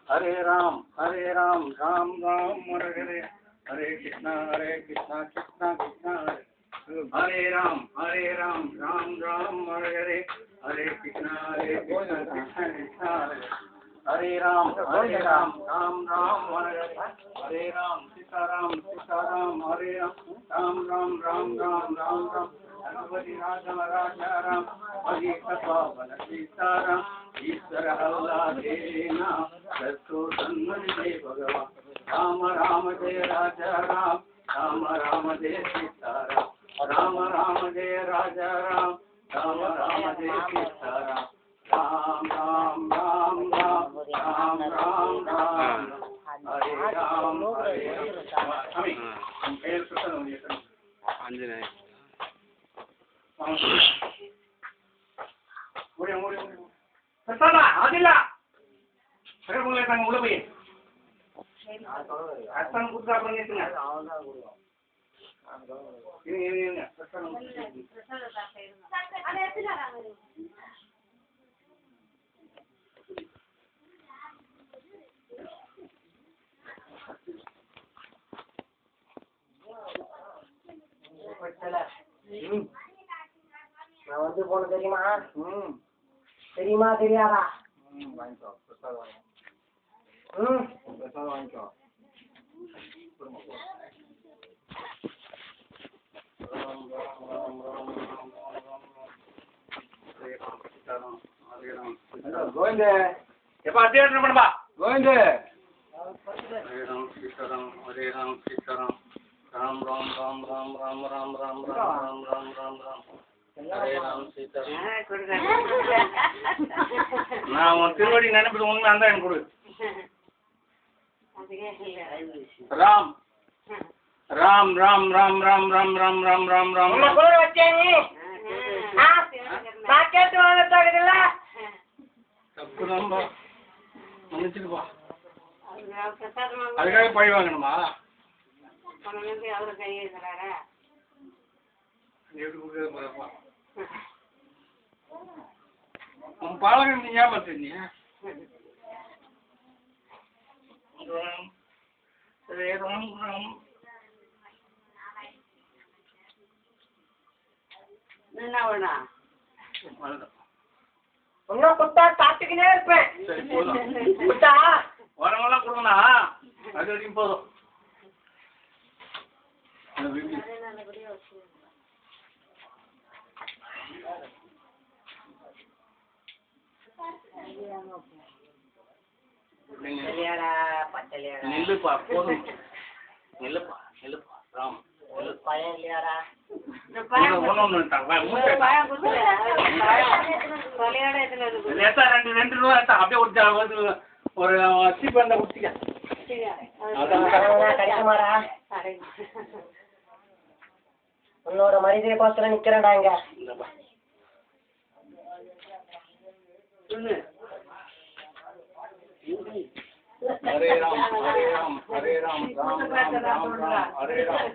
हरे राम राम राम हरे हरे हरे कृष्णा कृष्णा कृष्णा हरे राम राम राम हरे हरे हरे कृष्णा कृष्णा कृष्णा हरे राम राम राम हरे हरे राम सीता राम हरे राम राम राम राम राम राम रघुपति राजा राजा राम हरि कथा बल सीताराम ईश्वर हल्ला देना दसो सन्मति भगवान राम जय राजा राम राम जय सीताराम राम जय राजा राम जय सीताराम राम राम राम राम राम राम राम हरे राम अंजनेय அதில்ல உள்ள போய் அஸ்தான் குடுத்தா பண்ணிட்டுங்க நான் வந்து போன தெரியுமா? தெரியுமா தெரியாதா? வாங்கிக்கோ பிரசாதம் வாங்கிக்கோ. பிரசாதம் வாங்கிக்கோ. கோவிந்த எப்ப அத்தியாவசியம் பண்ணுப்பா கோவிந்த ஹரே ராம் சீதாராம் ஹரே ராம் சீதாராம் ராம் ராம் ராம் ராம் ராம் ராம் ராம் ராம் ராம் ராம் ராம் ராம் ஹரே ராம் சீதாராம் நான் உன் திருவடி நினைப்பது உண்மை அந்த எனக்கு கொடு ராம் ராம் ராம் ராம் ராம் ராம் ராம் ராம் ராம் ராம் தப்பு தான்பா மன்னிச்சுக்குப்பா அதுக்காக பழி வாங்கணுமா எப்படி கொடுக்குறப்பா உன் பாலகன் நீ ஏமாத்தீங்க ராம் ராம் என்ன வேணா இன்னும் குத்தா சாப்பிட்டுக்கினே இருப்பேன். சரி போதும் குத்தா வரமெல்லாம் கொடுங்கண்ணா அது வரைக்கும் போதும் நெல்லுப்பா போதும் நெல்லுப்பா ராம் பயம் இல்லையாரா? ரெண்டு ரூபா அப்படியே ஒரு சீப் வந்தா குடிச்சிக்க கிடைக்குமாடா? உன்னோட மனிதனுக்கோசரம் நிக்கிறேன்டா இங்க. ஹரே ராம் ஹரே ராம் ராம் ராம் ராம் ராம் ஹரே ராம்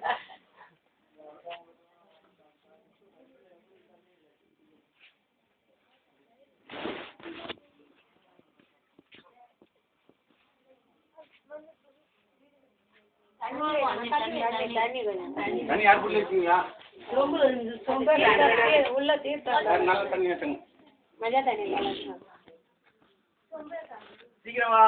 தண்ணி யார் புள்ள வச்சுங்களா? உள்ள தீர்த்தம் நல்ல தண்ணி வச்சுங்க மஜா தண்ணி சீக்கிரம் வா